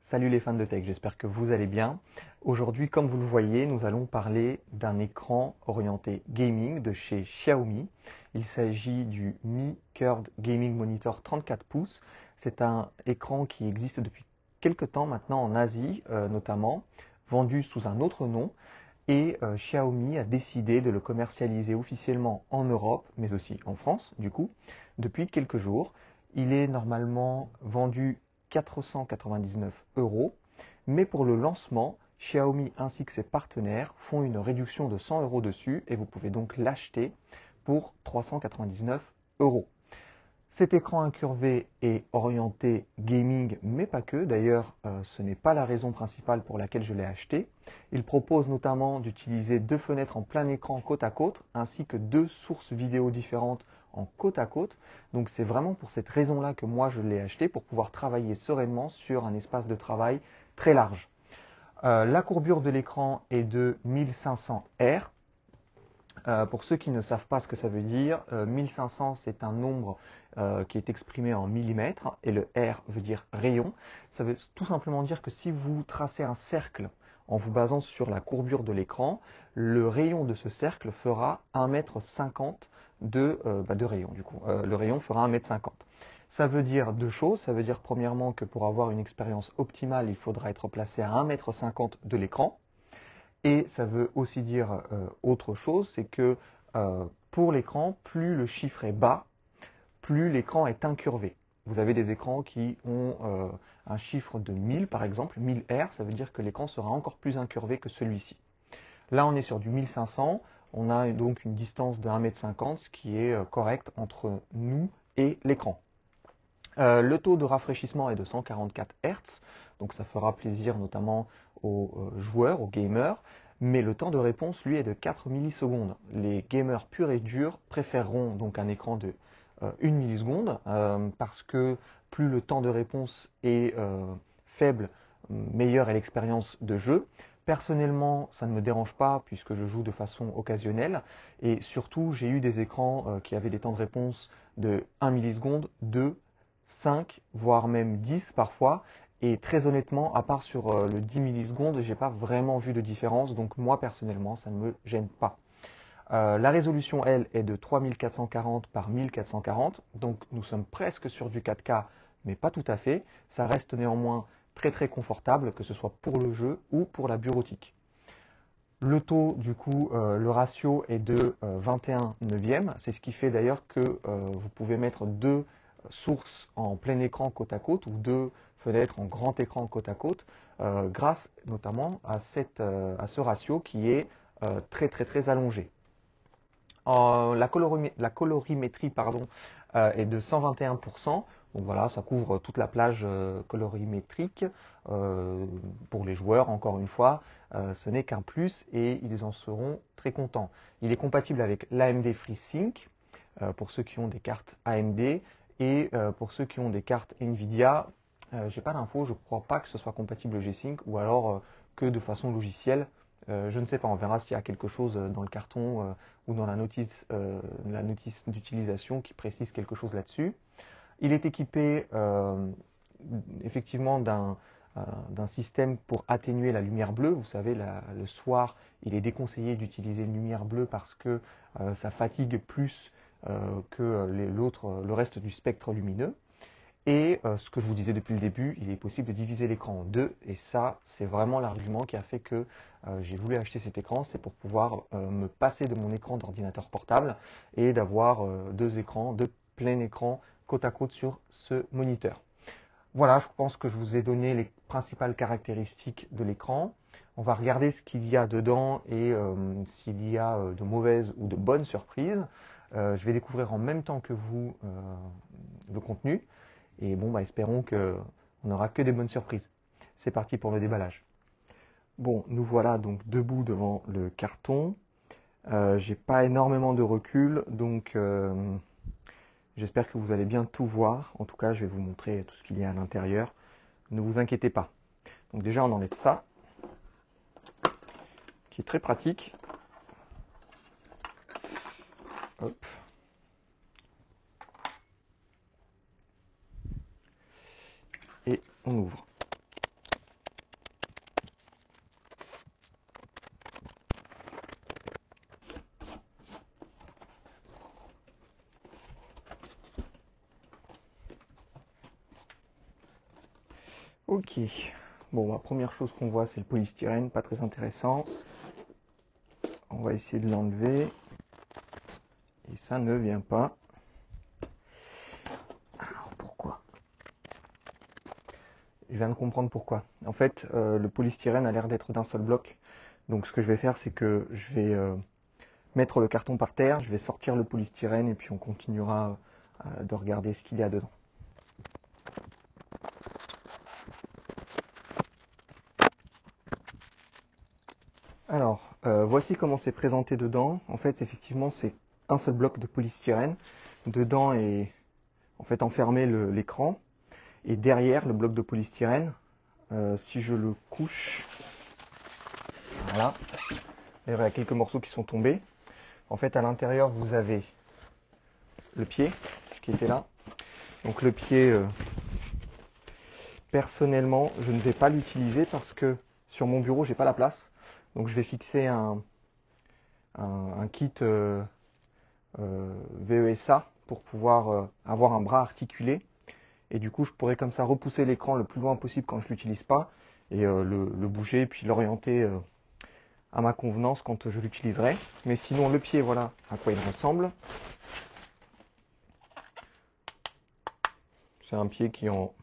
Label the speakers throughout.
Speaker 1: Salut les fans de tech, j'espère que vous allez bien. Aujourd'hui, comme vous le voyez, nous allons parler d'un écran orienté gaming de chez Xiaomi. Il s'agit du Mi Curved Gaming Monitor 34 pouces. C'est un écran qui existe depuis quelques temps maintenant en Asie notamment, vendu sous un autre nom. Et Xiaomi a décidé de le commercialiser officiellement en Europe, mais aussi en France du coup, depuis quelques jours. Il est normalement vendu 499 €, mais pour le lancement, Xiaomi ainsi que ses partenaires font une réduction de 100 € dessus et vous pouvez donc l'acheter pour 399 €. Cet écran incurvé est orienté gaming, mais pas que. D'ailleurs, ce n'est pas la raison principale pour laquelle je l'ai acheté. Il propose notamment d'utiliser deux fenêtres en plein écran côte à côte, ainsi que deux sources vidéo différentes en côte à côte. Donc c'est vraiment pour cette raison-là que moi je l'ai acheté, pour pouvoir travailler sereinement sur un espace de travail très large. La courbure de l'écran est de 1500 R. Pour ceux qui ne savent pas ce que ça veut dire, 1500 c'est un nombre qui est exprimé en millimètres et le R veut dire rayon. Ça veut tout simplement dire que si vous tracez un cercle en vous basant sur la courbure de l'écran, le rayon de ce cercle fera 1,50 m de rayon. Du coup, le rayon fera 1,50 m. Ça veut dire deux choses. Ça veut dire premièrement que pour avoir une expérience optimale, il faudra être placé à 1,50 m de l'écran. Et ça veut aussi dire autre chose, c'est que pour l'écran, plus le chiffre est bas, plus l'écran est incurvé. Vous avez des écrans qui ont un chiffre de 1000 par exemple, 1000 R, ça veut dire que l'écran sera encore plus incurvé que celui-ci. Là on est sur du 1500, on a donc une distance de 1,50 m, ce qui est correct entre nous et l'écran. Le taux de rafraîchissement est de 144 Hz, donc ça fera plaisir notamment aux joueurs, aux gamers, mais le temps de réponse, lui, est de 4 millisecondes. Les gamers purs et durs préféreront donc un écran de 1 milliseconde, parce que plus le temps de réponse est faible, meilleure est l'expérience de jeu. Personnellement, ça ne me dérange pas puisque je joue de façon occasionnelle, et surtout, j'ai eu des écrans qui avaient des temps de réponse de 1 milliseconde, 2, 5, voire même 10 parfois. Et très honnêtement, à part sur le 10 millisecondes, j'ai pas vraiment vu de différence. Donc moi, personnellement, ça ne me gêne pas. La résolution, elle, est de 3440 par 1440. Donc nous sommes presque sur du 4K, mais pas tout à fait. Ça reste néanmoins très très confortable, que ce soit pour le jeu ou pour la bureautique. Le taux, du coup, le ratio est de 21 neuvième. C'est ce qui fait d'ailleurs que vous pouvez mettre deux sources en plein écran côte à côte ou deux fenêtres en grand écran côte à côte, grâce notamment à ce ratio qui est très très très allongé. La colorimétrie pardon, est de 121%. Donc voilà, ça couvre toute la plage colorimétrique. Pour les joueurs, encore une fois, ce n'est qu'un plus et ils en seront très contents. Il est compatible avec l'AMD FreeSync pour ceux qui ont des cartes AMD, et pour ceux qui ont des cartes Nvidia, j'ai pas d'infos, je ne crois pas que ce soit compatible G-Sync, ou alors que de façon logicielle. Je ne sais pas, on verra s'il y a quelque chose dans le carton ou dans la notice d'utilisation qui précise quelque chose là-dessus. Il est équipé effectivement d'un système pour atténuer la lumière bleue. Vous savez, le soir, il est déconseillé d'utiliser une lumière bleue parce que ça fatigue plus que le reste du spectre lumineux. Et ce que je vous disais depuis le début, il est possible de diviser l'écran en deux, et ça, c'est vraiment l'argument qui a fait que j'ai voulu acheter cet écran. C'est pour pouvoir me passer de mon écran d'ordinateur portable et d'avoir deux écrans, deux pleins écrans côte à côte sur ce moniteur. Voilà, je pense que je vous ai donné les principales caractéristiques de l'écran. On va regarder ce qu'il y a dedans et s'il y a de mauvaises ou de bonnes surprises. Je vais découvrir en même temps que vous le contenu. Et bon, espérons qu'on n'aura que des bonnes surprises. C'est parti pour le déballage. Bon, nous voilà donc debout devant le carton. J'ai pas énormément de recul, donc j'espère que vous allez bien tout voir. En tout cas, je vais vous montrer tout ce qu'il y a à l'intérieur. Ne vous inquiétez pas. Donc déjà, on enlève ça, qui est très pratique. Hop. Et on ouvre. Ok, bon, la première chose qu'on voit, c'est le polystyrène, pas très intéressant. On va essayer de l'enlever. Et ça ne vient pas. Alors pourquoi? Je viens de comprendre pourquoi. En fait, le polystyrène a l'air d'être d'un seul bloc. Donc ce que je vais faire, c'est que je vais mettre le carton par terre, je vais sortir le polystyrène et puis on continuera de regarder ce qu'il y a dedans. Alors, voici comment c'est présenté dedans. En fait, effectivement, c'est un seul bloc de polystyrène. Dedans est en fait enfermé l'écran. Et derrière le bloc de polystyrène, si je le couche, voilà, il y a quelques morceaux qui sont tombés. En fait, à l'intérieur, vous avez le pied qui était là. Donc le pied, personnellement, je ne vais pas l'utiliser parce que sur mon bureau, j'ai pas la place. Donc je vais fixer un kit VESA pour pouvoir avoir un bras articulé. Et du coup, je pourrais comme ça repousser l'écran le plus loin possible quand je ne l'utilise pas et le bouger puis l'orienter à ma convenance quand je l'utiliserai. Mais sinon, le pied, voilà à quoi il ressemble. C'est un pied qui est en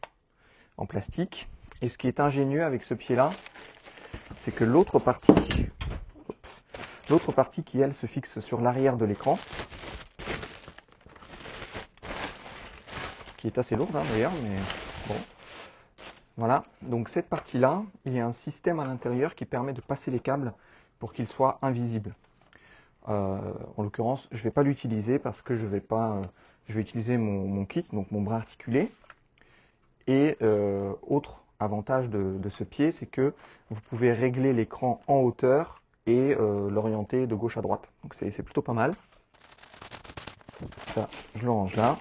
Speaker 1: plastique. Et ce qui est ingénieux avec ce pied-là, c'est que l'autre partie qui, elle, se fixe sur l'arrière de l'écran, qui est assez lourde d'ailleurs, mais bon. Voilà, donc cette partie-là, il y a un système à l'intérieur qui permet de passer les câbles pour qu'ils soient invisibles. En l'occurrence, je ne vais pas l'utiliser parce que je vais utiliser mon kit, donc mon bras articulé. Et autre avantage de ce pied, c'est que vous pouvez régler l'écran en hauteur et l'orienter de gauche à droite. Donc c'est plutôt pas mal. Ça, je le range là.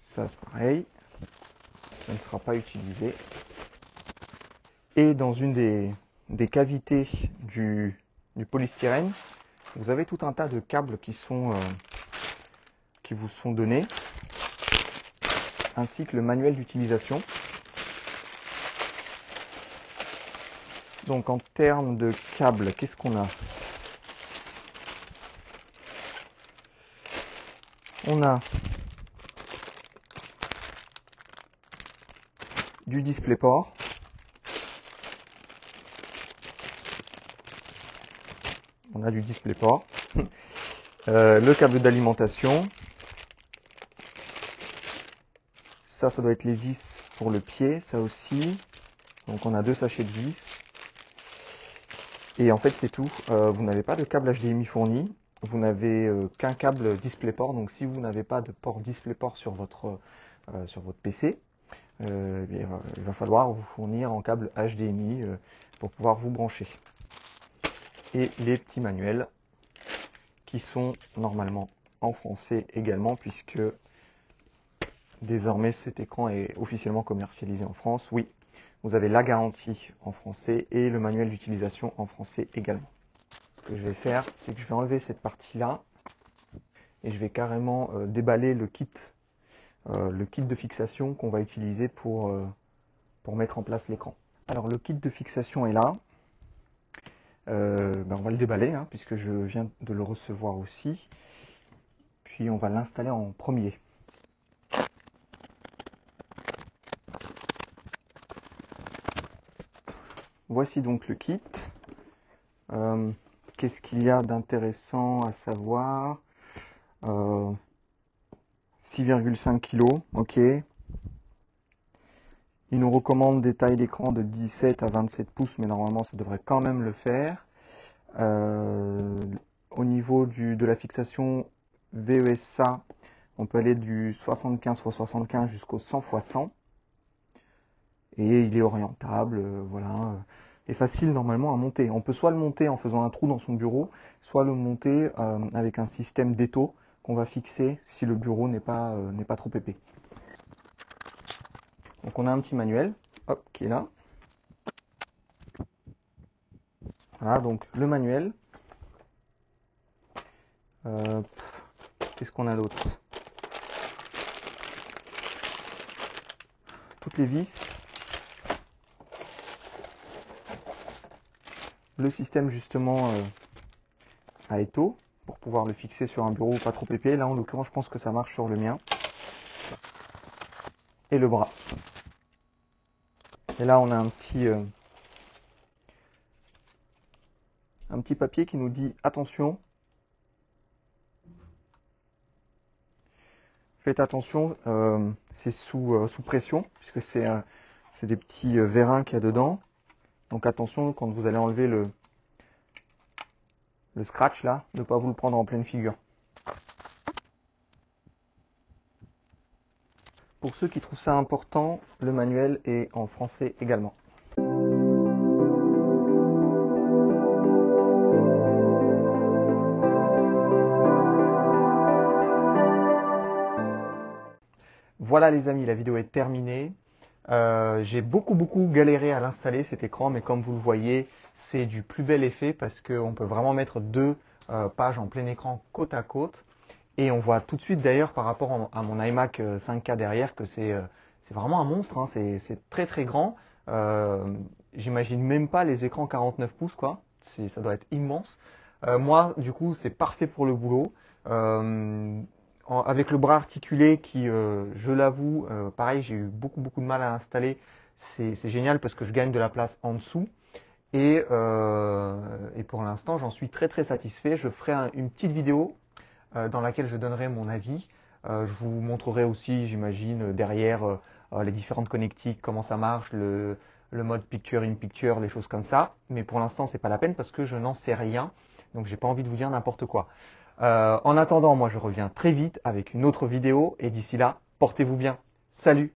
Speaker 1: Ça, c'est pareil. Ça ne sera pas utilisé. Et dans une des cavités du polystyrène, vous avez tout un tas de câbles qui vous sont donnés, ainsi que le manuel d'utilisation. Donc en termes de câbles, qu'est-ce qu'on a? On a du DisplayPort. On a du DisplayPort. Le câble d'alimentation. Ça doit être les vis pour le pied, ça aussi. Donc on a 2 sachets de vis. Et en fait c'est tout. Vous n'avez pas de câble HDMI fourni. Vous n'avez qu'un câble DisplayPort. Donc si vous n'avez pas de port DisplayPort sur votre PC, il va falloir vous fournir en câble HDMI pour pouvoir vous brancher. Et les petits manuels qui sont normalement en français également, puisque désormais cet écran est officiellement commercialisé en France. Oui, vous avez la garantie en français et le manuel d'utilisation en français également. Ce que je vais faire, c'est que je vais enlever cette partie-là et je vais carrément déballer le kit de fixation qu'on va utiliser pour mettre en place l'écran. Alors le kit de fixation est là. On va le déballer hein, puisque je viens de le recevoir aussi. Puis on va l'installer en premier. Voici donc le kit. Qu'est-ce qu'il y a d'intéressant à savoir? 6,5 kg, ok. Il nous recommande des tailles d'écran de 17 à 27 pouces, mais normalement ça devrait quand même le faire. Au niveau de la fixation VESA, on peut aller du 75 x 75 jusqu'au 100 x 100. Et il est orientable, voilà. Et facile normalement à monter. On peut soit le monter en faisant un trou dans son bureau, soit le monter avec un système d'étau qu'on va fixer si le bureau n'est pas trop épais. Donc on a un petit manuel, hop, qui est là. Voilà, donc le manuel. Qu'est-ce qu'on a d'autre? les vis. Le système justement à étau pour pouvoir le fixer sur un bureau pas trop épais. Là en l'occurrence je pense que ça marche sur le mien. Et le bras. Et là on a un petit papier qui nous dit attention. Faites attention, c'est sous pression puisque c'est des petits vérins qu'il y a dedans. Donc attention quand vous allez enlever le scratch là, ne pas vous le prendre en pleine figure. Pour ceux qui trouvent ça important, le manuel est en français également. Voilà les amis, la vidéo est terminée. J'ai beaucoup galéré à l'installer cet écran, mais comme vous le voyez, c'est du plus bel effet parce qu'on peut vraiment mettre deux pages en plein écran côte à côte. Et on voit tout de suite d'ailleurs par rapport à mon iMac 5K derrière que c'est vraiment un monstre, hein. C'est très grand. J'imagine même pas les écrans 49 pouces quoi. Ça doit être immense. Moi du coup c'est parfait pour le boulot. Avec le bras articulé qui, je l'avoue, pareil, j'ai eu beaucoup de mal à l'installer. C'est génial parce que je gagne de la place en dessous. Et pour l'instant, j'en suis très satisfait. Je ferai une petite vidéo dans laquelle je donnerai mon avis. Je vous montrerai aussi, j'imagine, derrière les différentes connectiques, comment ça marche, le mode picture in picture, les choses comme ça. Mais pour l'instant, c'est pas la peine parce que je n'en sais rien. Donc, j'ai pas envie de vous dire n'importe quoi. En attendant, moi je reviens très vite avec une autre vidéo et d'ici là, portez-vous bien. Salut!